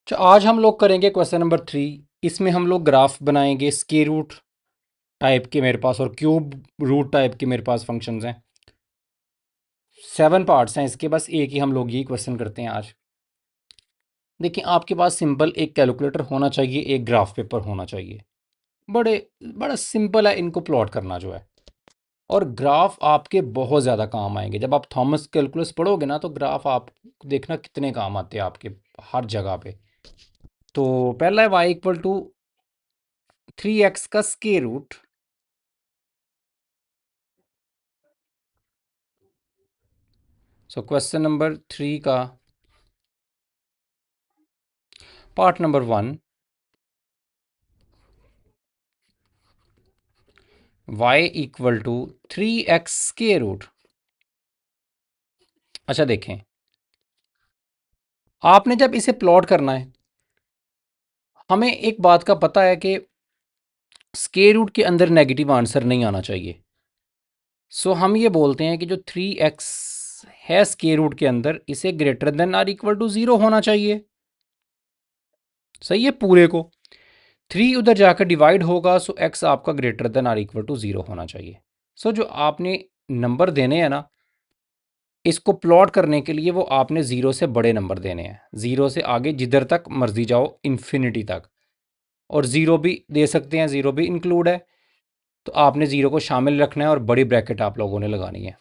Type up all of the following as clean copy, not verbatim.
तो आज हम लोग करेंगे क्वेश्चन नंबर 3। इसमें हम लोग ग्राफ बनाएंगे स्क्वायर रूट टाइप के मेरे पास और क्यूब रूट टाइप के मेरे पास फंक्शंस हैं। 7 पार्ट्स हैं इसके, बस एक ही हम लोग यही क्वेश्चन करते हैं आज। देखिए, आपके पास सिंपल एक कैलकुलेटर होना चाहिए, एक ग्राफ पेपर होना चाहिए। बड़े बड़ा सिंपल है इनको प्लॉट करना जो है। और ग्राफ आपके बहुत ज़्यादा काम आएंगे जब आप थॉमस कैलकुलस पढ़ोगे ना, तो ग्राफ आप देखना कितने काम आते हैं आपके हर जगह पे। तो पहला है y इक्वल टू 3x का square root. So question number 3 का part number 1, y equal to 3x square root. अच्छा देखें, आपने जब इसे प्लॉट करना है, हमें एक बात का पता है कि स्क्वायर रूट के अंदर नेगेटिव आंसर नहीं आना चाहिए। सो हम ये बोलते हैं कि जो 3x है स्क्वायर रूट के अंदर, इसे greater than or equal to 0 होना चाहिए। सही है, पूरे को 3 उधर जाकर डिवाइड होगा, सो x आपका greater than or equal to 0 होना चाहिए। सो जो आपने नंबर देने हैं ना, इसको प्लॉट करने के लिए वो आपने ज़ीरो से बड़े नंबर देने हैं। ज़ीरो से आगे जिधर तक मर्जी जाओ, इन्फिनिटी तक। और ज़ीरो भी दे सकते हैं, ज़ीरो भी इंक्लूड है। तो आपने ज़ीरो को शामिल रखना है और बड़ी ब्रैकेट आप लोगों ने लगानी है।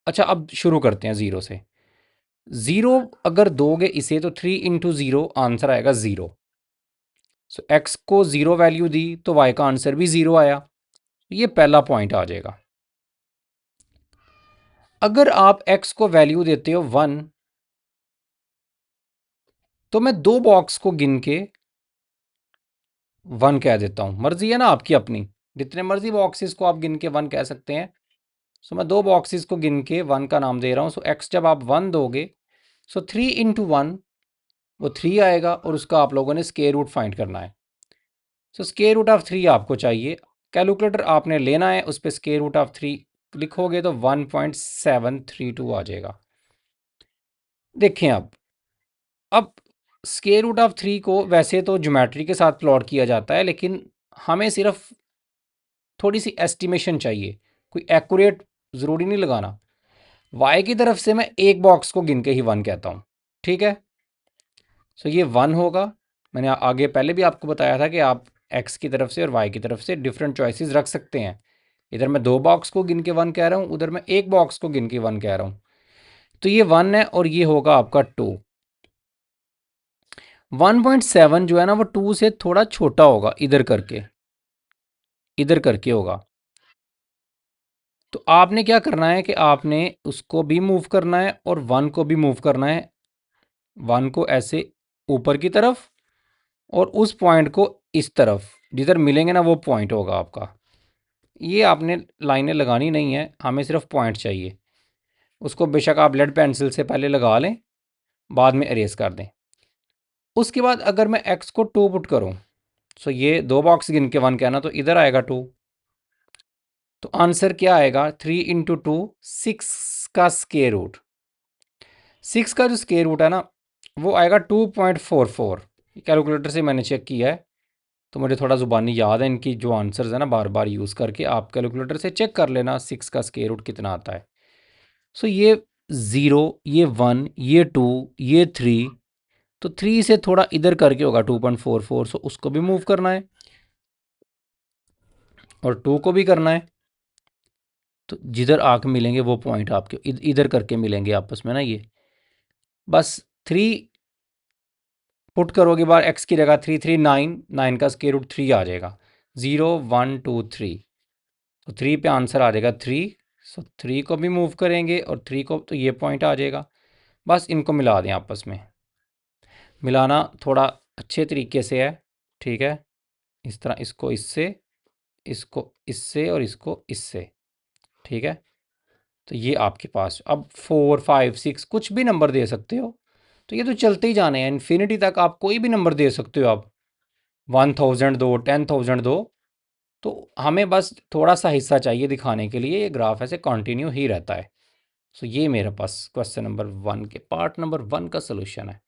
अच्छा, अब शुरू करते हैं ज़ीरो से। ज़ीरो अगर दोगे इसे, तो 3 इंटू ज़ीरो आंसर आएगा 0। सो एक्स को 0 वैल्यू दी तो वाई का आंसर भी 0 आया। ये पहला पॉइंट आ जाएगा। अगर आप एक्स को वैल्यू देते हो 1, तो मैं दो बॉक्स को गिन के 1 कह देता हूँ। मर्जी है ना आपकी अपनी, जितने मर्जी बॉक्सेस को आप गिन के 1 कह सकते हैं। सो मैं दो बॉक्सेस को गिन के 1 का नाम दे रहा हूँ। सो एक्स जब आप 1 दोगे, सो 3 इंटू 1 वो 3 आएगा और उसका आप लोगों ने स्क्वायर रूट फाइंड करना है। सो स्क्वायर रूट ऑफ 3 आपको चाहिए। कैलकुलेटर आपने लेना है, उस पर स्क्वायर रूट ऑफ 3 लिखोगे तो 1.732 आ जाएगा। देखें, अब स्क्वायर रूट ऑफ 3 को वैसे तो ज्योमेट्री के साथ प्लॉट किया जाता है, लेकिन हमें सिर्फ थोड़ी सी एस्टिमेशन चाहिए, कोई एक्यूरेट ज़रूरी नहीं लगाना। y की तरफ से मैं एक बॉक्स को गिन के ही 1 कहता हूँ, ठीक है। सो ये 1 होगा। मैंने आगे पहले भी आपको बताया था कि आप x की तरफ से और y की तरफ से डिफरेंट चॉइसेस रख सकते हैं। इधर मैं दो बॉक्स को गिन के 1 कह रहा हूँ, उधर मैं एक बॉक्स को गिन के 1 कह रहा हूँ। तो ये 1 है और ये होगा आपका 2। 1.7 जो है ना, वो 2 से थोड़ा छोटा होगा, इधर करके होगा। तो आपने क्या करना है कि आपने उसको भी मूव करना है और 1 को भी मूव करना है। 1 को ऐसे ऊपर की तरफ और उस पॉइंट को इस तरफ, जिधर मिलेंगे ना वो पॉइंट होगा आपका। ये आपने लाइनें लगानी नहीं है, हमें सिर्फ पॉइंट चाहिए। उसको बेशक आप लेड पेंसिल से पहले लगा लें, बाद में इरेज कर दें। उसके बाद अगर मैं x को 2 पुट करूं, सो ये दो बॉक्स गिन के 1 कहना, तो इधर आएगा 2। तो आंसर क्या आएगा? 3 इंटू 2 6 का स्क्वायर रूट। 6 का जो स्क्वायर रूट है ना, वो आएगा 2.44। कैलकुलेटर से मैंने चेक किया है, तो मुझे थोड़ा ज़ुबानी याद है इनकी जो आंसर्स है ना, बार बार यूज़ करके आप कैलकुलेटर से चेक कर लेना 6 का स्क्वायर रूट कितना आता है। सो ये 0, ये 1, ये 2, ये 3। तो 3 से थोड़ा इधर करके होगा 2.44। सो उसको भी मूव करना है और 2 को भी करना है। तो जिधर आके मिलेंगे वो पॉइंट आपके इधर करके मिलेंगे आपस में ना। ये बस 3 पुट करोगे बार x की जगह 3 3 9, 9 का स्क्वायर रूट 3 आ जाएगा। 0 1 2 3, तो 3 पे आंसर आ जाएगा 3। सो 3 को भी मूव करेंगे और 3 को, तो ये पॉइंट आ जाएगा। बस इनको मिला दें आपस में। मिलाना थोड़ा अच्छे तरीके से है, ठीक है। इस तरह इसको इससे और इसको इससे, ठीक है। तो ये आपके पास अब 4 5 6 कुछ भी नंबर दे सकते हो। तो ये तो चलते ही जाने हैं इन्फिनिटी तक, आप कोई भी नंबर दे सकते हो। आप 1000 दो, 10,000 दो। तो हमें बस थोड़ा सा हिस्सा चाहिए दिखाने के लिए, ये ग्राफ ऐसे कंटिन्यू ही रहता है। सो ये मेरे पास क्वेश्चन नंबर 1 के पार्ट नंबर 1 का सोल्यूशन है।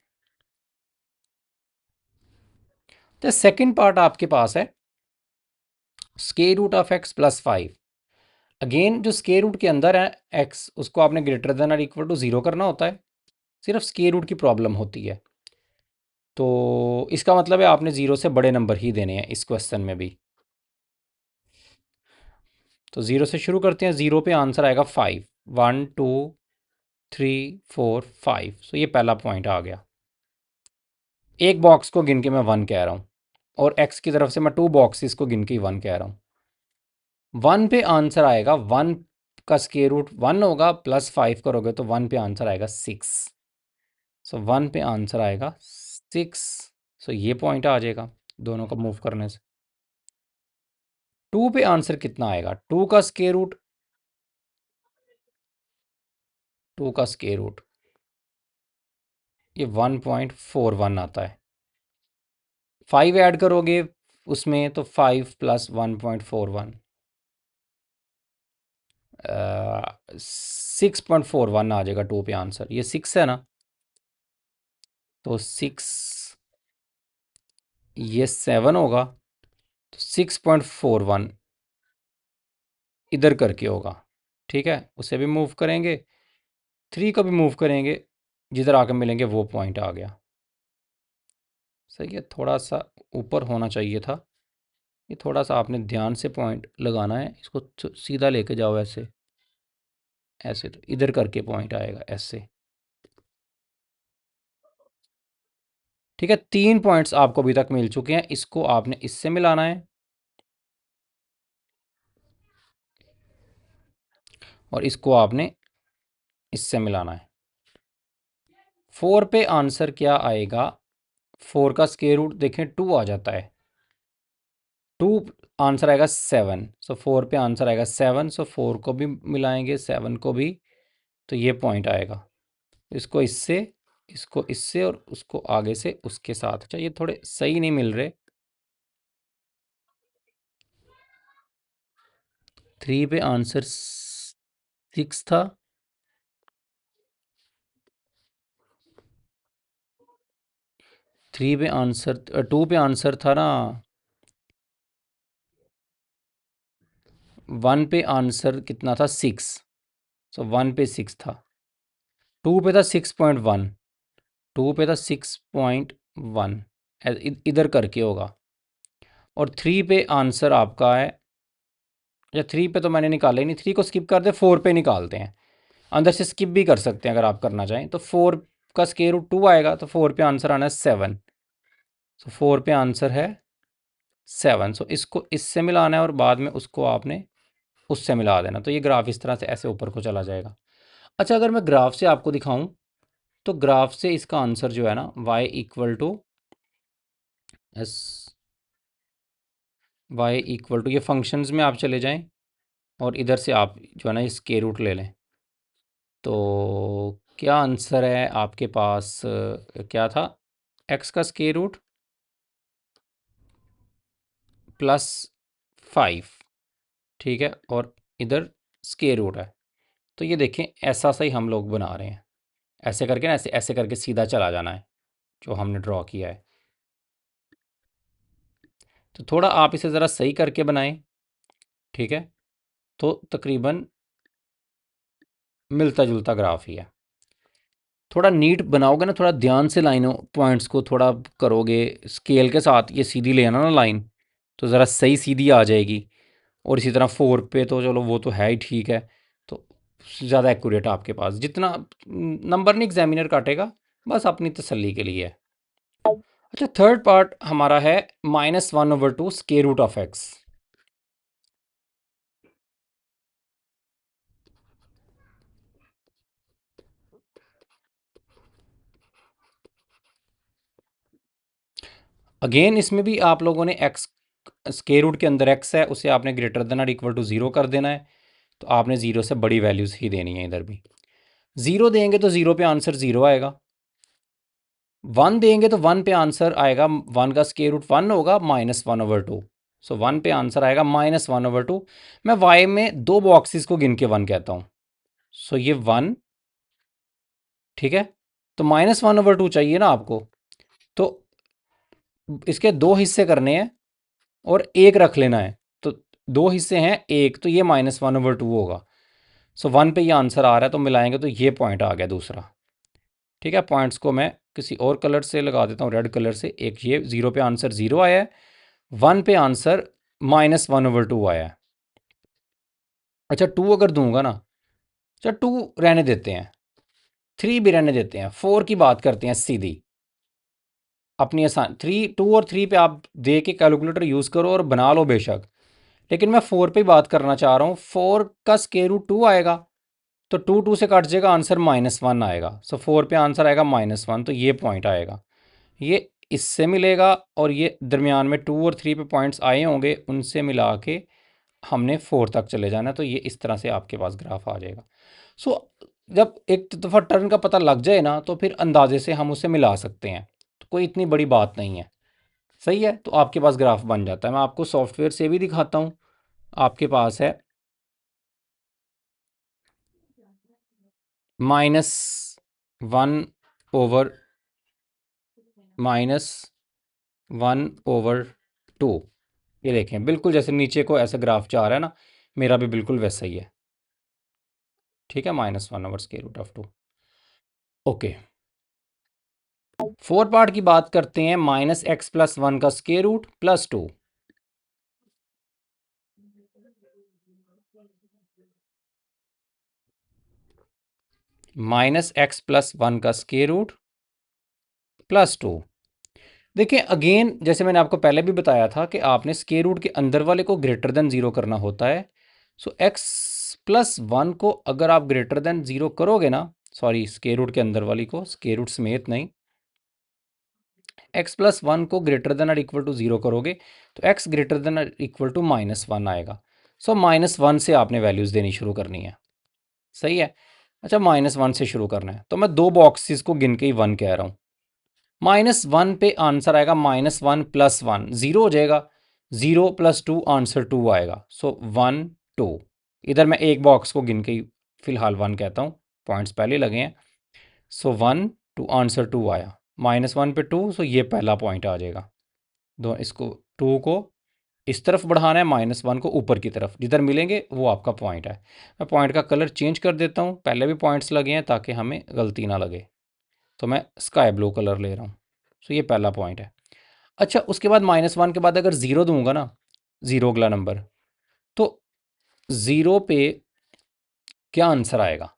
तो सेकंड पार्ट आपके पास है square root of x plus 5। Again जो स्क्वायर रूट के अंदर है x, उसको आपने ग्रेटर देन और इक्वल टू 0 करना होता है, सिर्फ स्क्वायर रूट की प्रॉब्लम होती है। तो इसका मतलब है आपने 0 से बड़े नंबर ही देने हैं इस क्वेश्चन में भी। तो 0 से शुरू करते हैं। 0 पे आंसर आएगा 5, 1 2 3 4 5। सो ये पहला पॉइंट आ गया। एक बॉक्स को गिन के मैं 1 कह रहा हूँ और x की तरफ से मैं 2 बॉक्सेस को गिन के 1 कह रहा हूँ। 1 पे आंसर आएगा 1 का स्क्वायर रूट 1 होगा, प्लस 5 करोगे तो 1 पे आंसर आएगा 6। सो 1 पे आंसर आएगा 6। सो ये पॉइंट आ जाएगा दोनों को मूव करने से। 2 पे आंसर कितना आएगा? 2 का स्क्वायर रूट, 2 का स्क्वायर रूट ये 1.41 आता है। 5 ऐड करोगे उसमें तो 5 प्लस 1.41 6.41 आ जाएगा 2 पे आंसर। ये 6 है ना, तो 6, ये 7 होगा, तो 6.41 इधर करके होगा। ठीक है, उसे भी मूव करेंगे, 3 का भी मूव करेंगे, जिधर आकर मिलेंगे वो पॉइंट आ गया। सही है, थोड़ा सा ऊपर होना चाहिए था। ये थोड़ा सा आपने ध्यान से पॉइंट लगाना है, इसको सीधा लेके जाओ ऐसे ऐसे, तो इधर करके पॉइंट आएगा ऐसे। ठीक है, 3 पॉइंट्स आपको अभी तक मिल चुके हैं, इसको आपने इससे मिलाना है और इसको आपने इससे मिलाना है। 4 पे आंसर क्या आएगा? 4 का स्क्वायर रूट देखें 2 आ जाता है, 2 आंसर आएगा 7। सो 4 पे आंसर आएगा 7। सो 4 को भी मिलाएंगे, 7 को भी, तो ये पॉइंट आएगा। इसको इससे, इसको इससे और उसको आगे से उसके साथ। अच्छा, ये थोड़े सही नहीं मिल रहे। 3 पे आंसर 6 था, 3 पे आंसर 2 पे आंसर था ना, 1 पे आंसर कितना था? 6। सो 1 पे 6 था, 2 पे था 6.1, 2 पे था 6.1, इधर करके होगा। और 3 पे आंसर आपका है, या 3 पे तो मैंने निकाला ही नहीं, 3 को स्किप कर दे, 4 पे निकालते हैं। अंदर से स्किप भी कर सकते हैं अगर आप करना चाहें। तो 4 का स्क्वायर रूट 2 आएगा, तो 4 पे आंसर आना है 7। सो 4 पे आंसर है 7। सो इसको इससे मिलाना है और बाद में उसको आपने उससे मिला देना। तो ये ग्राफ इस तरह से ऐसे ऊपर को चला जाएगा। अच्छा, अगर मैं ग्राफ से आपको दिखाऊं, तो ग्राफ से इसका आंसर जो है ना, y equal to s, y equal to, ये फंक्शंस में आप चले जाएं और इधर से आप जो है ना, ये स्क्वायर रूट ले लें। तो क्या आंसर है आपके पास? क्या था? x का स्क्वायर रूट प्लस 5। ठीक है, और इधर स्क्वायर रूट है। तो ये देखें, ऐसा सा ही हम लोग बना रहे हैं, ऐसे करके ना, ऐसे ऐसे करके सीधा चला जाना है जो हमने ड्रॉ किया है। तो थोड़ा आप इसे ज़रा सही करके बनाएं। ठीक है, तो तकरीबन मिलता जुलता ग्राफ ही है। थोड़ा नीट बनाओगे ना, थोड़ा ध्यान से लाइनों पॉइंट्स को थोड़ा करोगे स्केल के साथ, ये सीधी ले आना ना लाइन, तो ज़रा सही सीधी आ जाएगी। और इसी तरह 4 पे तो चलो वो तो है ही, ठीक है, तो ज़्यादा एक्यूरेट आपके पास, जितना नंबर नहीं एग्जामिनर काटेगा, बस अपनी तसल्ली के लिए है। अच्छा, थर्ड पार्ट हमारा है -1/2 square root of x. Again इसमें भी आप लोगों ने एक्स, स्क्वायर रूट के अंदर एक्स है, उसे आपने ग्रेटर देन और इक्वल टू 0 कर देना है। तो आपने 0 से बड़ी वैल्यूज़ ही देनी है। इधर भी 0 देंगे तो 0 पे आंसर 0 आएगा, 1 देंगे तो 1 पे आंसर आएगा, 1 का स्क्वायर रूट 1 होगा, -1/2। सो 1 पे आंसर आएगा -1/2। मैं y में 2 बॉक्सेस को गिन के 1 कहता हूँ। सो ये 1, ठीक है, तो -1/2 चाहिए ना आपको। तो इसके दो हिस्से करने हैं और एक रख लेना है, तो दो हिस्से हैं एक, तो ये -1/2 होगा। सो 1 पे ये आंसर आ रहा है, तो मिलाएंगे तो ये पॉइंट आ गया दूसरा। ठीक है, पॉइंट्स को मैं किसी और कलर से लगा देता हूँ, रेड कलर से। एक ये 0 पे आंसर 0 आया है, 1 पे आंसर -1/2 आया है। अच्छा 2 अगर दूंगा ना, अच्छा 2 रहने देते हैं, 3 भी रहने देते हैं, 4 की बात करते हैं सीधी अपनी आसान। 2 और 3 पे आप दे के कैलकुलेटर यूज़ करो और बना लो बेशक, लेकिन मैं 4 पे बात करना चाह रहा हूँ। 4 का स्क्वायर रूट 2 आएगा, तो 2 2 से कट जाएगा, आंसर -1 आएगा। सो 4 पे आंसर आएगा -1, तो ये पॉइंट आएगा, ये इससे मिलेगा। और ये दरमियान में 2 और 3 पे पॉइंट्स आए होंगे, उनसे मिला के हमने 4 तक चले जाना, तो ये इस तरह से आपके पास ग्राफ आ जाएगा। सो जब एक दफ़ा टर्न का पता लग जाए ना, तो फिर अंदाजे से हम उसे मिला सकते हैं, तो कोई इतनी बड़ी बात नहीं है। सही है, तो आपके पास ग्राफ बन जाता है। मैं आपको सॉफ्टवेयर से भी दिखाता हूँ। आपके पास है -1/-2। ये देखें, बिल्कुल जैसे नीचे को ऐसा ग्राफ जा रहा है ना, मेरा भी बिल्कुल वैसा ही है। ठीक है, -1/√2। ओके, 4 पार्ट की बात करते हैं। -x+1 का स्क्वायर रूट +2। -x+1 का स्क्वायर रूट +2। देखिए अगेन, जैसे मैंने आपको पहले भी बताया था कि आपने स्क्वायर रूट के अंदर वाले को ग्रेटर देन 0 करना होता है। सो x+1 को अगर आप ग्रेटर देन 0 करोगे ना, सॉरी स्क्वायर रूट के अंदर वाली को, स्क्वायर रूट समेत नहीं, x+1 को ग्रेटर देन और इक्वल टू 0 करोगे, तो x ग्रेटर देन और इक्वल टू -1 आएगा। सो -1 से आपने वैल्यूज़ देनी शुरू करनी है। सही है, अच्छा -1 से शुरू करना है, तो मैं दो बॉक्सेस को गिन के ही 1 कह रहा हूँ। -1 पे आंसर आएगा -1 + 1, 0 हो जाएगा। 0 + 2 आंसर 2 आएगा। सो 1 2, इधर मैं एक बॉक्स को गिन के ही फिलहाल 1 कहता हूँ, पॉइंट्स पहले लगे हैं। सो 1 2 आंसर 2 आया, -1 पे 2, सो ये पहला पॉइंट आ जाएगा। दो इसको 2 को इस तरफ बढ़ाना है, -1 को ऊपर की तरफ, जिधर मिलेंगे वो आपका पॉइंट है। मैं पॉइंट का कलर चेंज कर देता हूँ, पहले भी पॉइंट्स लगे हैं ताकि हमें गलती ना लगे, तो मैं स्काई ब्लू कलर ले रहा हूँ। सो ये पहला पॉइंट है। अच्छा उसके बाद -1 के बाद अगर 0 दूंगा ना, 0 अगला नंबर, तो 0 पे क्या आंसर आएगा?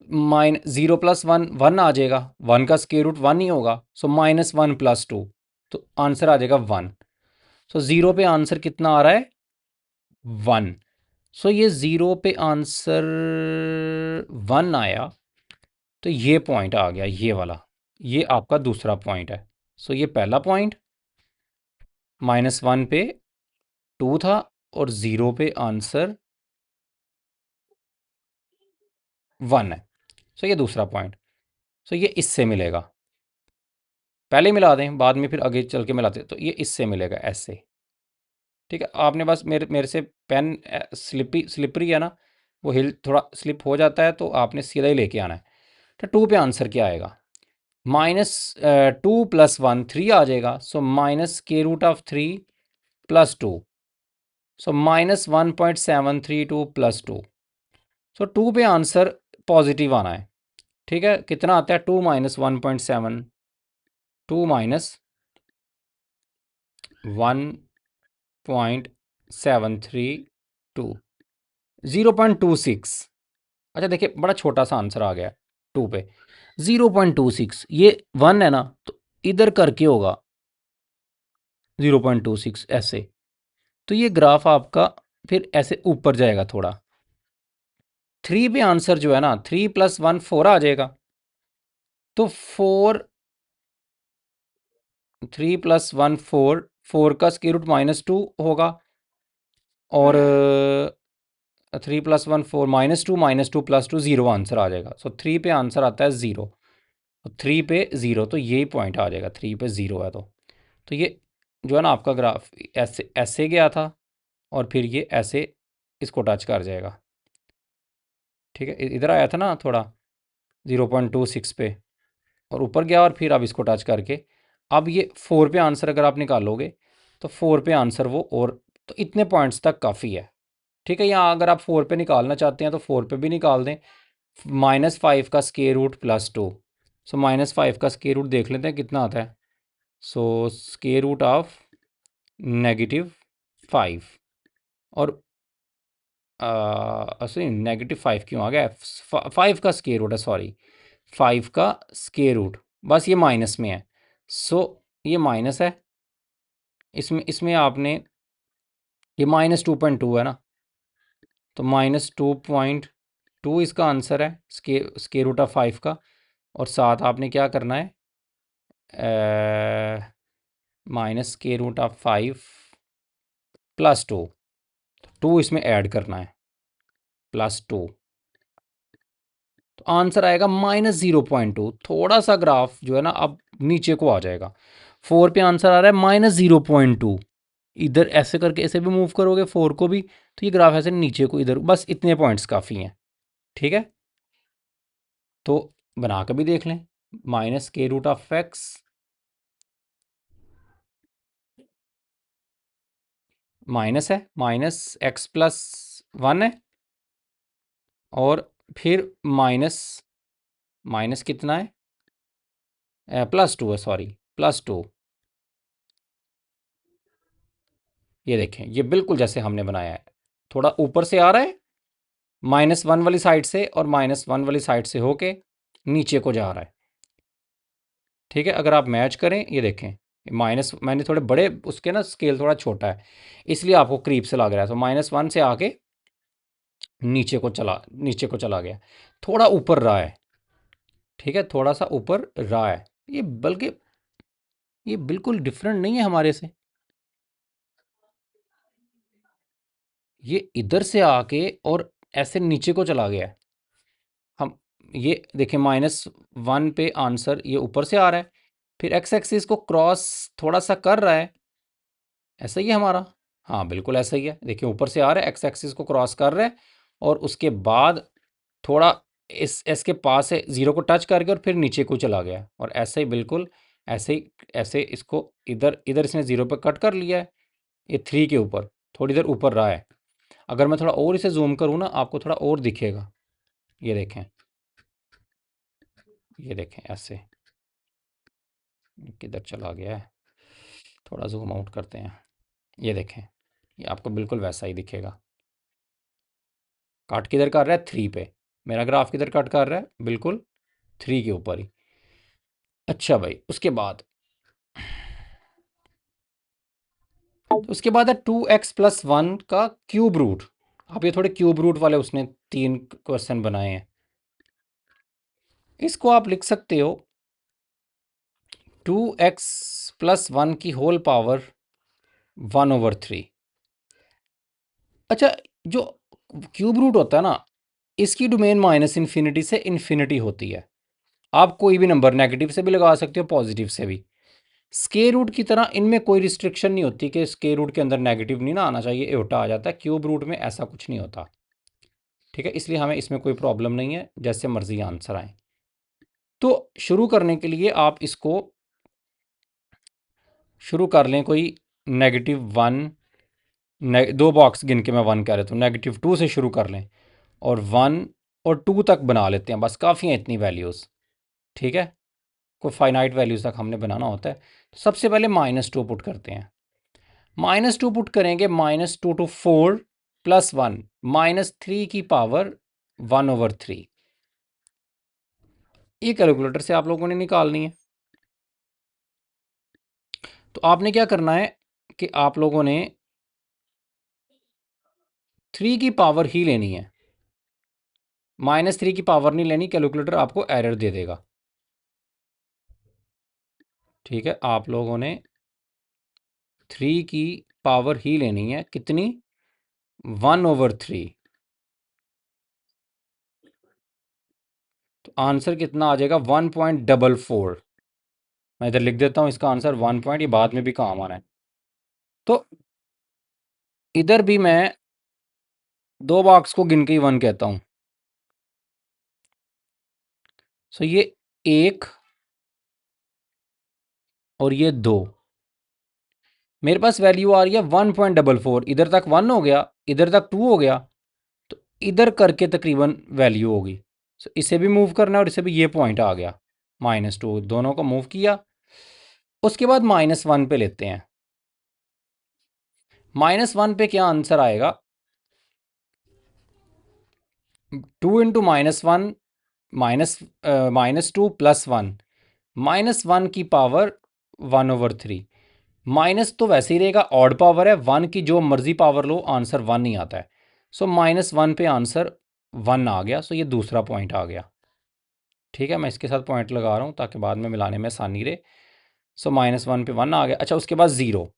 -0 + 1 1 आ जाएगा, 1 का स्क्वायर रूट 1 ही होगा। सो -1 + 2, तो आंसर आ जाएगा 1। सो 0 पे आंसर कितना आ रहा है? 1। सो ये 0 पे आंसर 1 आया, तो ये पॉइंट आ गया, ये वाला, ये आपका दूसरा पॉइंट है। सो ये पहला पॉइंट, -1 पे 2 था और 0 पे आंसर 1 है। सो ये दूसरा पॉइंट। सो ये इससे मिलेगा, पहले ही मिला दें, बाद में फिर आगे चल के मिलाते, तो ये इससे मिलेगा ऐसे। ठीक है, आपने बस मेरे मेरे से पेन स्लिपरी है ना, वो हिल थोड़ा स्लिप हो जाता है, तो आपने सीधा ही लेके आना है। तो 2 पे आंसर क्या आएगा? -2 + 1 3 आ जाएगा। सो -√3 + 2, सो -1.732 + 2। सो 2 पे आंसर पॉजिटिव आना है। ठीक है, कितना आता है? 2 - 1.7, 2 - 1.732, 0.26। अच्छा देखिए, बड़ा छोटा सा आंसर आ गया 2 पे, 0.26। ये 1 है ना, तो इधर करके होगा 0.26 ऐसे, तो ये ग्राफ आपका फिर ऐसे ऊपर जाएगा थोड़ा। 3 पे आंसर जो है ना, 3 + 1 4 आ जाएगा, तो 4, 3 + 1 4, 4 का स्क्वायर रूट -2 होगा, और 3 + 1 4, -2 -2 + 2 0 आंसर आ जाएगा। सो 3 पे आंसर आता है 0, 3 पे 0, तो यही पॉइंट आ जाएगा, 3 पे 0 है तो ये जो है ना आपका ग्राफ ऐसे ऐसे गया था, और फिर ये ऐसे इसको टच कर जाएगा। ठीक है, इधर आया था ना थोड़ा 0.26 पे, और ऊपर गया, और फिर अब इसको टच करके अब ये 4 पे आंसर अगर आप निकालोगे तो 4 पे आंसर वो, और तो इतने पॉइंट्स तक काफ़ी है। ठीक है, यहाँ अगर आप 4 पे निकालना चाहते हैं तो 4 पे भी निकाल दें। -5 का स्केयर रूट +2, सो -5 का स्केयर रूट देख लेते हैं कितना आता है। सो स्केयर रूट ऑफ -5, और सॉरी -5 क्यों आ गया, 5 का स्केयर रूट है, सॉरी 5 का स्केयर रूट, बस ये माइनस में है। सो ये माइनस है, इसमें इसमें आपने, ये -2.2 है ना, तो -2.2 इसका आंसर है, स्केयर रूट ऑफ 5 का। और साथ आपने क्या करना है, माइनस स्केयर रूट ऑफ 5 +2, 2 इसमें ऐड करना है, +2, तो आंसर आएगा -0.2। थोड़ा सा ग्राफ जो है ना अब नीचे को आ जाएगा। 4 पे आंसर आ रहा है -0.2, इधर ऐसे करके ऐसे भी मूव करोगे 4 को भी, तो ये ग्राफ ऐसे नीचे को इधर, बस इतने पॉइंट्स काफ़ी हैं। ठीक है, तो बना कर भी देख लें। -√(x) माइनस है, -x+1 है, और फिर माइनस, माइनस कितना है, +2 है, सॉरी +2। ये देखें, ये बिल्कुल जैसे हमने बनाया है, थोड़ा ऊपर से आ रहा है -1 वाली साइड से, और -1 वाली साइड से होके नीचे को जा रहा है। ठीक है, अगर आप मैच करें, ये देखें माइनस, मैंने थोड़े बड़े उसके ना स्केल थोड़ा छोटा है इसलिए आपको करीब से लग रहा है, तो -1 से आके नीचे को चला गया, थोड़ा ऊपर रहा है। ठीक है, थोड़ा सा ऊपर रहा है ये, बल्कि ये बिल्कुल डिफरेंट नहीं है हमारे से, ये इधर से आके और ऐसे नीचे को चला गया है। हम ये देखें, -1 पे आंसर ये ऊपर से आ रहा है, फिर एक्स एक्सिस को क्रॉस थोड़ा सा कर रहा है, ऐसा ही है हमारा। हाँ बिल्कुल ऐसा ही है, देखिए ऊपर से आ रहा है, एक्स एक्सिस को क्रॉस कर रहा है, और उसके बाद थोड़ा इस के पास है, ज़ीरो को टच करके और फिर नीचे को चला गया, और ऐसे ही बिल्कुल ऐसे ही, ऐसे इसको इधर इधर इसने 0 पे कट कर लिया है, ये 3 के ऊपर थोड़ी देर ऊपर रहा है। अगर मैं थोड़ा और इसे जूम करूँ ना, आपको थोड़ा और दिखेगा, ये देखें, ये देखें ऐसे, किधर चला गया है, थोड़ा जूम आउट करते हैं, ये देखें, ये आपको बिल्कुल वैसा ही दिखेगा। कट किधर कर रहा है, 3 पे, मेरा ग्राफ किधर कट कर रहा है, बिल्कुल 3 के ऊपर ही। अच्छा भाई, उसके बाद है 2x+1 का क्यूब रूट। आप ये थोड़े क्यूब रूट वाले उसने 3 क्वेश्चन बनाए हैं, इसको आप लिख सकते हो 2x+1 की होल पावर 1/3। अच्छा, जो क्यूब रूट होता है ना, इसकी डोमेन -इन्फिनिटी से इन्फिनिटी होती है। आप कोई भी नंबर नेगेटिव से भी लगा सकते हो, पॉजिटिव से भी। स्क्वायर रूट की तरह इनमें कोई रिस्ट्रिक्शन नहीं होती कि स्क्वायर रूट के अंदर नेगेटिव नहीं ना आना चाहिए, ये उल्टा आ जाता है। क्यूब रूट में ऐसा कुछ नहीं होता। ठीक है, इसलिए हमें इसमें कोई प्रॉब्लम नहीं है, जैसे मर्जी आंसर आए। तो शुरू करने के लिए आप इसको शुरू कर लें, कोई -1, 2 बॉक्स गिन के मैं 1 कह रहा हूँ, -2 से शुरू कर लें, और 1 और 2 तक बना लेते हैं, बस काफ़ी हैं इतनी वैल्यूज़। ठीक है, कोई फाइनाइट वैल्यूज़ तक हमने बनाना होता है। तो सबसे पहले -2 पुट करते हैं, -2 पुट करेंगे, -2 to 4 +1, -3 की पावर 1/3। ये कैलकुलेटर से आप लोगों ने निकालनी है। तो आपने क्या करना है कि आप लोगों ने 3 की पावर ही लेनी है, -3 की पावर नहीं लेनी, कैलकुलेटर आपको एरर दे देगा। ठीक है, आप लोगों ने 3 की पावर ही लेनी है, कितनी, 1/3। तो आंसर कितना आ जाएगा, 1.44। मैं इधर लिख देता हूँ इसका आंसर 1 पॉइंट, ये बाद में भी काम आना है। तो इधर भी मैं 2 बॉक्स को गिन के ही 1 कहता हूँ। सो ये 1 और ये 2, मेरे पास वैल्यू आ रही है 1.44। इधर तक 1 हो गया, इधर तक 2 हो गया, तो इधर करके तकरीबन वैल्यू होगी। सो इसे भी मूव करना है और इसे भी, ये पॉइंट आ गया -2, दोनों को मूव किया। उसके बाद -1 पे लेते हैं। -1 पे क्या आंसर आएगा? 2 इंटू -1 -2 + 1, -1 की पावर 1/3। माइनस तो वैसे ही रहेगा, ऑड पावर है, 1 की जो मर्जी पावर लो आंसर 1 ही आता है। सो -1 पे आंसर 1 आ गया। सो ये दूसरा पॉइंट आ गया। ठीक है, मैं इसके साथ पॉइंट लगा रहा हूँ ताकि बाद में मिलाने में आसानी रहे। सो -1 पे 1 आ गया। अच्छा, उसके बाद 0,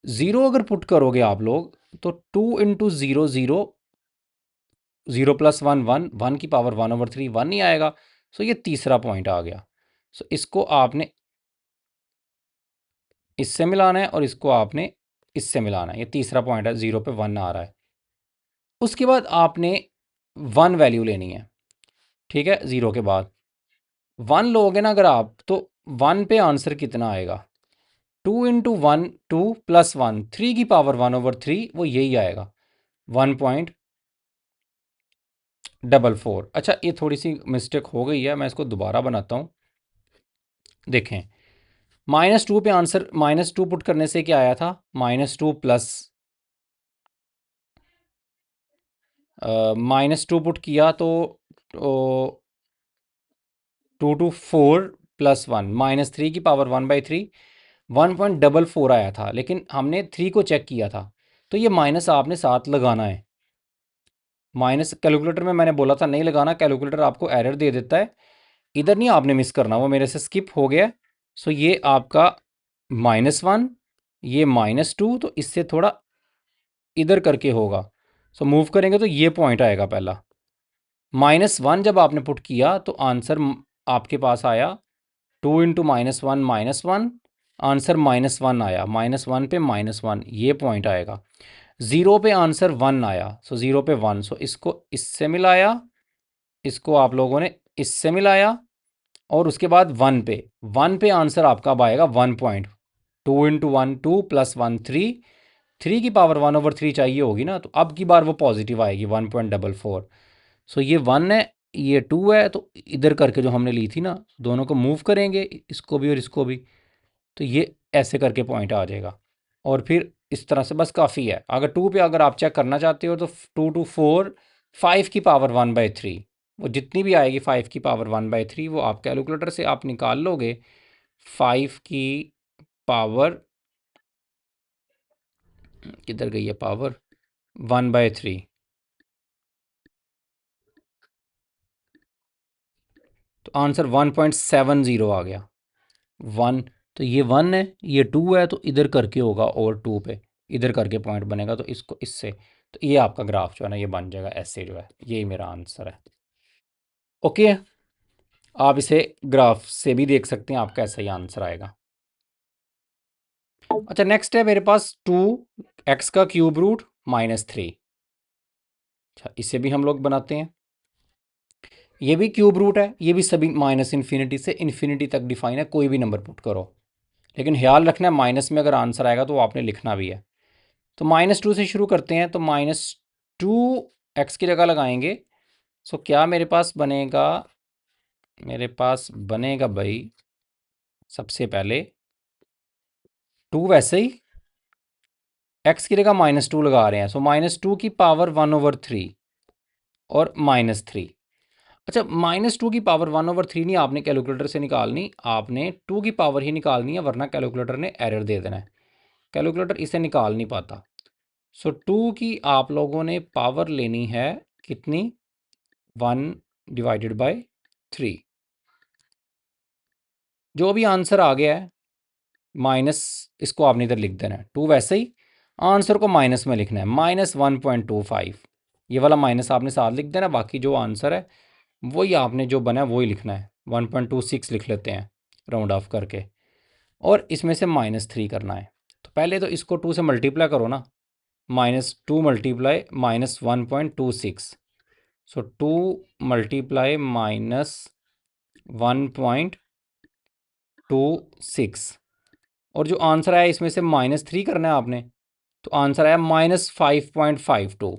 0 अगर पुट करोगे आप लोग तो 2 इंटू 0 0, 0 + 1 1, 1 की पावर 1/3, 1 ही आएगा। सो ये तीसरा पॉइंट आ गया। सो इसको आपने इससे मिलाना है और इसको आपने इससे मिलाना है। ये तीसरा पॉइंट है, 0 पे 1 आ रहा है। उसके बाद आपने 1 वैल्यू लेनी है। ठीक है, 0 के बाद 1 लोगे ना अगर आप, तो 1 पे आंसर कितना आएगा? 2 इंटू 1 2 + 1 3 की पावर 1/3, वो यही आएगा 1.44। अच्छा, ये थोड़ी सी मिस्टेक हो गई है, मैं इसको दोबारा बनाता हूँ। देखें, -2 पे आंसर, -2 पुट करने से क्या आया था? -2 प्लस -2 पुट किया तो 2 to 4 + 1, -3 की पावर 1/3, 1.44 आया था। लेकिन हमने 3 को चेक किया था, तो ये माइनस आपने साथ लगाना है। माइनस कैलकुलेटर में मैंने बोला था नहीं लगाना, कैलकुलेटर आपको एरर दे देता है। इधर नहीं आपने मिस करना, वो मेरे से स्किप हो गया। सो ये आपका -1, ये -2, तो इससे थोड़ा इधर करके होगा। सो मूव करेंगे तो ये पॉइंट आएगा पहला। -1 जब आपने पुट किया तो आंसर आपके पास आया 2 इंटू -1 -1, आंसर -1 आया। -1 पे -1, ये पॉइंट आएगा। 0 पे आंसर 1 आया। सो 0 पे 1, सो इसको इससे मिलाया, इसको आप लोगों ने इससे मिलाया, और उसके बाद 1 पे आंसर आपका अब आएगा 1 पॉइंट। 2 इंटू 1 2 + 1 3, 3 की पावर 1/3 चाहिए होगी ना, तो अब की बार वो पॉजिटिव आएगी 1.44। सो ये 1 है, ये 2 है, तो इधर करके जो हमने ली थी ना, दोनों को मूव करेंगे, इसको भी और इसको भी, तो ये ऐसे करके पॉइंट आ जाएगा। और फिर इस तरह से बस काफ़ी है। अगर 2 पे अगर आप चेक करना चाहते हो तो 2 to 4, 5 की पावर 1/3, वो जितनी भी आएगी 5 की पावर 1/3, वो आप कैलकुलेटर से आप निकाल लोगे। 5 की पावर, किधर गई है पावर, 1/3, तो आंसर 1.70 आ गया। 1, तो ये 1 है, ये 2 है, तो इधर करके होगा, और 2 पे इधर करके पॉइंट बनेगा, तो इसको इससे, तो ये आपका ग्राफ जो है ना ये बन जाएगा ऐसे, जो है यही मेरा आंसर है। ओके, आप इसे ग्राफ से भी देख सकते हैं, आपका ऐसा ही आंसर आएगा। अच्छा, नेक्स्ट है मेरे पास 2x का क्यूब रूट -3। अच्छा, इसे भी हम लोग बनाते हैं। ये भी क्यूब रूट है, ये भी सभी -∞ से इन्फिनिटी तक डिफाइन है, कोई भी नंबर पुट करो। लेकिन ख्याल रखना है माइनस में अगर आंसर आएगा तो आपने लिखना भी है। तो -2 से शुरू करते हैं, तो -2 x की जगह लगाएंगे। सो क्या मेरे पास बनेगा? मेरे पास बनेगा भाई, सबसे पहले 2, वैसे ही x की जगह -2 लगा रहे हैं, सो -2 की पावर 1/3 और -3। अच्छा, -2 की पावर 1/3 नहीं आपने कैलकुलेटर से निकालनी, आपने 2 की पावर ही निकालनी है, वरना कैलकुलेटर ने एरर दे देना है। कैलकुलेटर इसे निकाल नहीं पाता। सो 2 की आप लोगों ने पावर लेनी है कितनी? 1/3। जो भी आंसर आ गया है माइनस, इसको आपने इधर लिख देना है। 2 वैसे ही आंसर को माइनस में लिखना है, -1.25। ये वाला माइनस आपने साथ लिख देना, बाकी जो आंसर है वही आपने जो बना है वही लिखना है। 1.26 लिख लेते हैं राउंड ऑफ करके, और इसमें से -3 करना है। तो पहले तो इसको 2 से मल्टीप्लाई करो ना, -2 मल्टीप्लाई -1.26, सो 2 मल्टीप्लाई -1.26, और जो आंसर आया इसमें से -3 करना है आपने, तो आंसर आया -5.52।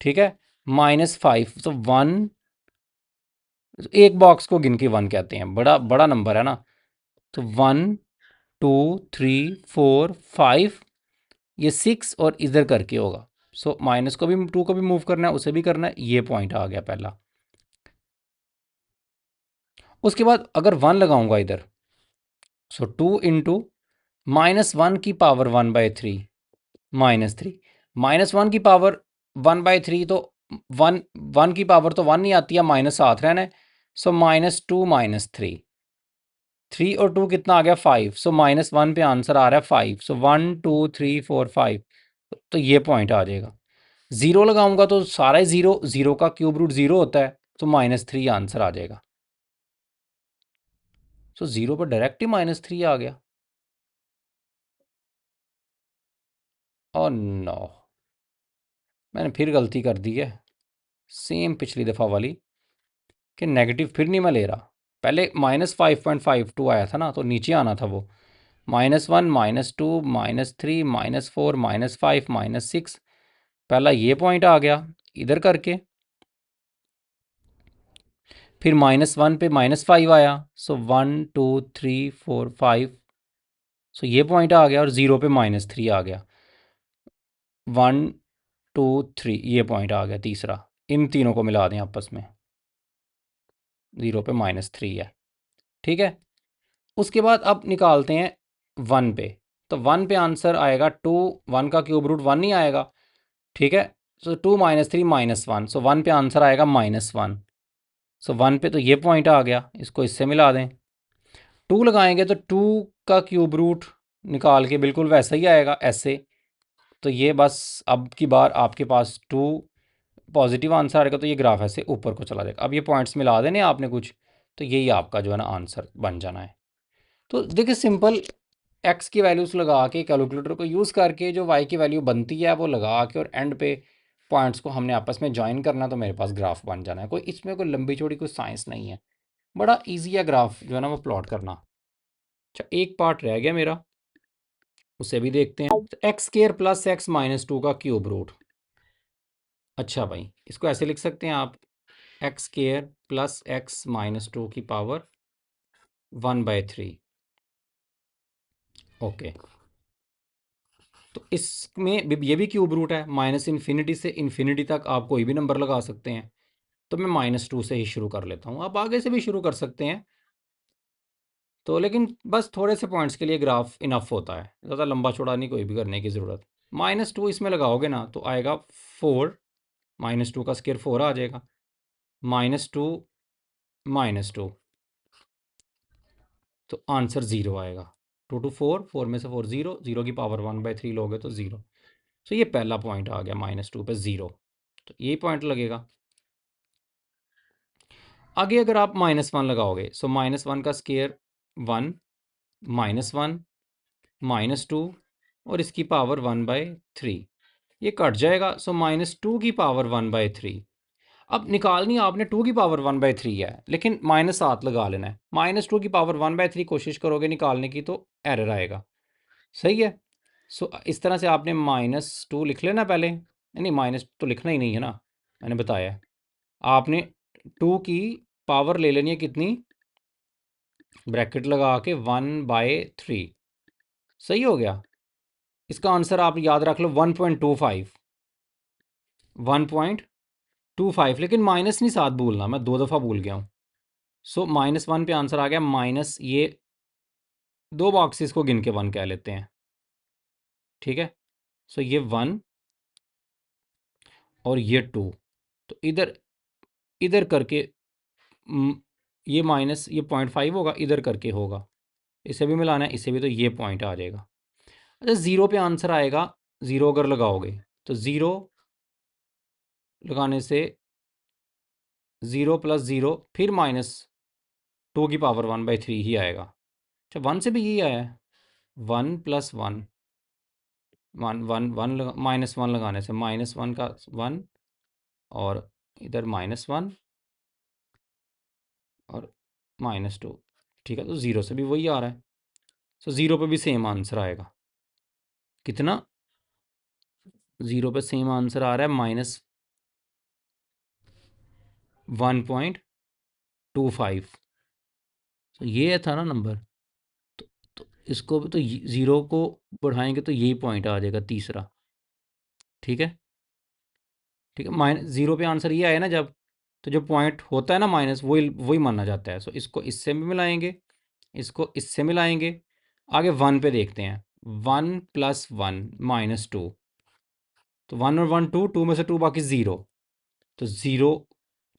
ठीक है, -5, तो 1, एक बॉक्स को गिन के 1 कहते हैं, बड़ा बड़ा नंबर है ना। तो 1 2 3 4 5, ये 6 और इधर करके होगा। सो माइनस को भी 2 को भी मूव करना है, उसे भी करना है, ये पॉइंट आ गया पहला। उसके बाद अगर 1 लगाऊंगा इधर, सो 2 इंटू -1 की पावर 1/3 -3, -1 की पावर 1/3, तो 1 की पावर तो 1 नहीं आती है, माइनस साथ रहना है। सो -2 -3, 3 और 2 कितना आ गया 5, सो -1 पे आंसर आ रहा है 5, सो 1 2 3 4 5, तो ये पॉइंट आ जाएगा। 0 लगाऊंगा तो सारा ही 0, 0 का क्यूब रूट 0 होता है, तो -3 आंसर आ जाएगा। सो 0 पर डायरेक्ट ही -3 आ गया। और नो, मैंने फिर गलती कर दी है, सेम पिछली दफ़ा वाली, कि नेगेटिव फिर नहीं मैं ले रहा। पहले -5.52 आया था ना, तो नीचे आना था वो, -1 -2 -3 -4 -5 -6, पहला ये पॉइंट आ गया इधर करके, फिर -1 पे -5 आया, सो 1 2 3 4 5, सो ये पॉइंट आ गया, और 0 पे -3 आ गया, 1 2 3, ये पॉइंट आ गया तीसरा। इन तीनों को मिला दें आपस में, 0 पे -3 है। ठीक है, उसके बाद अब निकालते हैं 1 पे, तो 1 पे आंसर आएगा 2, 1 का क्यूब रूट 1 नहीं आएगा। ठीक है, सो 2 -3 -1, सो 1 पे आंसर आएगा -1, सो 1 पे तो ये पॉइंट आ गया, इसको इससे मिला दें। 2 लगाएंगे तो 2 का क्यूब रूट निकाल के बिल्कुल वैसा ही आएगा ऐसे, तो ये बस अब की बार आपके पास 2 पॉजिटिव आंसर आएगा, तो ये ग्राफ ऐसे ऊपर को चला जाएगा। अब ये पॉइंट्स मिला देने आपने कुछ, तो यही आपका जो है ना आंसर बन जाना है। तो देखिए सिंपल, एक्स की वैल्यूज़ लगा के कैलकुलेटर को यूज़ करके जो वाई की वैल्यू बनती है वो लगा के, और एंड पे पॉइंट्स को हमने आपस में ज्वाइन करना, तो मेरे पास ग्राफ बन जाना है। कोई इसमें कोई लंबी चौड़ी कोई साइंस नहीं है, बड़ा इजी है ग्राफ जो है ना वो प्लॉट करना। अच्छा, एक पार्ट रह गया मेरा, उसे भी देखते हैं। तो एक्स स्केयर प्लस एक्स -2 का क्यूब रूट। अच्छा भाई, इसको ऐसे लिख सकते हैं आप, एक्स स्केयर प्लस एक्स -2 की पावर 1/3। ओके, तो इसमें ये भी क्यूब रूट है, -इन्फिनिटी से इन्फिनिटी तक आप कोई भी नंबर लगा सकते हैं। तो मैं -2 से ही शुरू कर लेता हूँ, आप आगे से भी शुरू कर सकते हैं, तो लेकिन बस थोड़े से पॉइंट्स के लिए ग्राफ इनफ होता है, ज़्यादा लंबा चौड़ा नहीं कोई भी करने की ज़रूरत। -2 इसमें लगाओगे ना तो आएगा 4, -2 का स्क्वायर 4 आ जाएगा, -2 -2, तो आंसर 0 आएगा। 2 2 4, 4 में से 4 0, 0 की पावर 1/3 लोगे तो 0। तो ये पहला पॉइंट आ गया, -2 पे 0, तो ये पॉइंट लगेगा। आगे अगर आप -1 लगाओगे, सो -1 का स्क्वायर 1, -1 -2 और इसकी पावर 1/3, ये कट जाएगा, सो -2 की पावर 1/3। अब निकालनी आपने 2 की पावर 1/3 है, लेकिन -7 लगा लेना है। -2 की पावर 1/3 कोशिश करोगे निकालने की तो एरर आएगा। सही है, सो इस तरह से आपने -2 लिख लेना पहले, नहीं माइनस तो लिखना ही नहीं है ना, मैंने बताया है। आपने 2 की पावर ले लेनी है कितनी, ब्रैकेट लगा के 1/3। सही हो गया, इसका आंसर आप याद रख लो 1.25, 1.25, लेकिन माइनस नहीं साथ भूलना, मैं 2 दफ़ा भूल गया हूँ। सो -1 पे आंसर आ गया माइनस, ये 2 बॉक्सेस को गिन के 1 कह लेते हैं। ठीक है, सो ये 1 और ये 2, तो इधर इधर करके ये माइनस, ये 0.5 होगा, इधर करके होगा, इसे भी मिलाना है, इसे भी, तो ये पॉइंट आ जाएगा। अच्छा, 0 पे आंसर आएगा, 0 अगर लगाओगे तो 0 लगाने से 0 + 0 फिर -2 की पावर 1/3 ही आएगा। अच्छा, 1 से भी यही आया है, 1 + 1, 1 1 1 -1 लगाने से -1 का 1, और इधर -1 और -2। ठीक है, तो 0 से भी वही आ रहा है, सो 0 पे भी सेम आंसर आएगा। कितना? 0 पे सेम आंसर आ रहा है -1.25। तो ये था ना नंबर। तो इसको भी तो 0 को बढ़ाएंगे तो यही पॉइंट आ जाएगा तीसरा। ठीक है, ठीक है। -0 पे आंसर ये आया ना जब, तो जो पॉइंट होता है ना माइनस, वही वही माना जाता है। सो इसको इससे भी मिलाएंगे, इसको इससे मिलाएंगे। आगे 1 पे देखते हैं। 1 + 1 -2। तो 1 और 1 2, 2 में से 2 बाकी 0। तो 0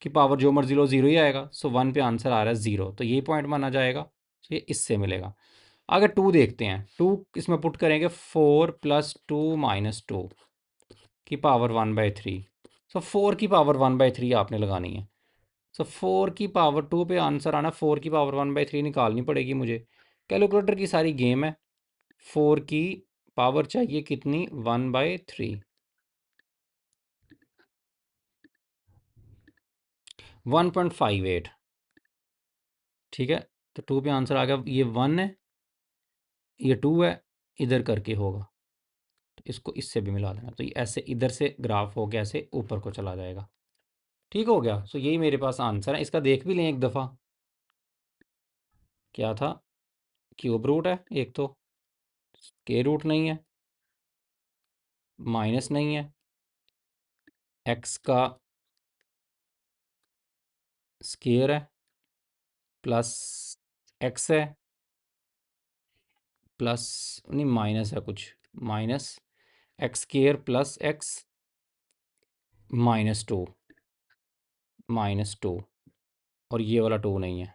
की पावर जो मर्जी लो 0 ही आएगा। सो 1 पे आंसर आ रहा है 0, तो यही पॉइंट माना जाएगा। तो ये इससे मिलेगा। आगे 2 देखते हैं। 2 इसमें पुट करेंगे। 4 + 2 - 2 की पावर 1/3। सो 4 की पावर 1/3 आपने लगानी है। सो 4 की पावर 2 पे आंसर आना, 4 की पावर 1/3 निकालनी पड़ेगी मुझे। कैलकुलेटर की सारी गेम है। 4 की पावर चाहिए कितनी? 1/3। 1.58। ठीक है, तो 2 पे आंसर आ गया। ये 1 है, ये 2 है, इधर करके होगा। तो इसको इससे भी मिला देना, तो ये ऐसे इधर से ग्राफ हो गया, ऐसे ऊपर को चला जाएगा। ठीक हो गया। सो यही मेरे पास आंसर है। इसका देख भी लें एक दफ़ा। क्या था? क्यूब रूट है एक तो, के रूट नहीं है, माइनस नहीं है, एक्स का स्केयर है, प्लस एक्स है, प्लस नहीं माइनस है कुछ, minus x square plus x -2, -2। और ये वाला 2 नहीं है।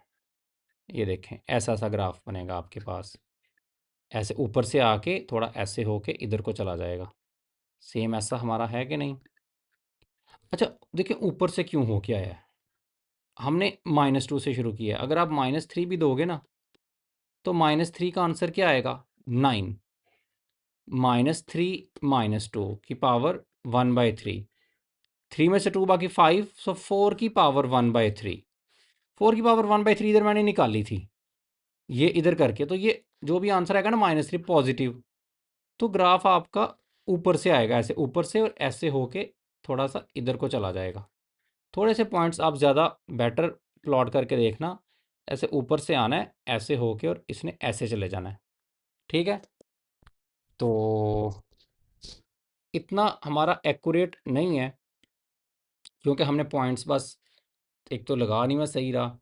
ये देखें, ऐसा सा ग्राफ बनेगा आपके पास। ऐसे ऊपर से आके थोड़ा ऐसे होके इधर को चला जाएगा। सेम ऐसा हमारा है कि नहीं? अच्छा, देखिए ऊपर से क्यों हो के आया है। हमने -2 से शुरू किया है। अगर आप -3 भी दोगे ना, तो -3 का आंसर क्या आएगा? 9। -3 -2 की पावर 1/3। 3 में से 2 बाकी 5। सो 4 की पावर 1/3। 4 की पावर 1/3 इधर मैंने निकाली थी, ये इधर करके। तो ये जो भी आंसर आएगा ना -3 पॉजिटिव, तो ग्राफ आपका ऊपर से आएगा, ऐसे ऊपर से, और ऐसे होके थोड़ा सा इधर को चला जाएगा। थोड़े से पॉइंट्स आप ज़्यादा बेटर प्लॉट करके देखना। ऐसे ऊपर से आना है, ऐसे होके, और इसने ऐसे चले जाना है। ठीक है, तो इतना हमारा एक्यूरेट नहीं है, क्योंकि हमने पॉइंट्स बस, एक तो लगा नहीं मैं सही रहा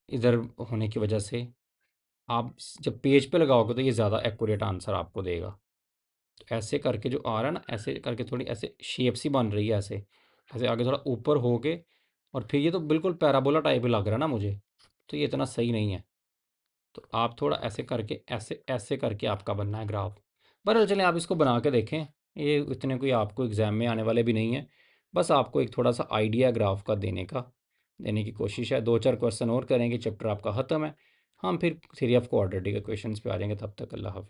इधर होने की वजह से। आप जब पेज पे लगाओगे तो ये ज़्यादा एक्यूरेट आंसर आपको देगा। तो ऐसे करके जो आ रहा है ना, ऐसे करके थोड़ी ऐसे शेप सी बन रही है, ऐसे ऐसे आगे थोड़ा ऊपर हो के, और फिर ये तो बिल्कुल पैराबोला टाइप ही लग रहा है ना मुझे। तो ये इतना सही नहीं है। तो आप थोड़ा ऐसे करके, ऐसे ऐसे करके आपका बनना है ग्राफ। बहरहाल चलें, आप इसको बना के देखें। ये इतने कोई आपको एग्ज़ाम में आने वाले भी नहीं है। बस आपको एक थोड़ा सा आइडिया ग्राफ का देने की कोशिश है। 2-4 क्वेश्चन और करेंगे, चैप्टर आपका ख़त्म है। हम फिर थ्योरी ऑफ क्वाड्रेटिक इक्वेशंस पे आ जाएंगे। तब तक अल्लाह हाफ़िज़।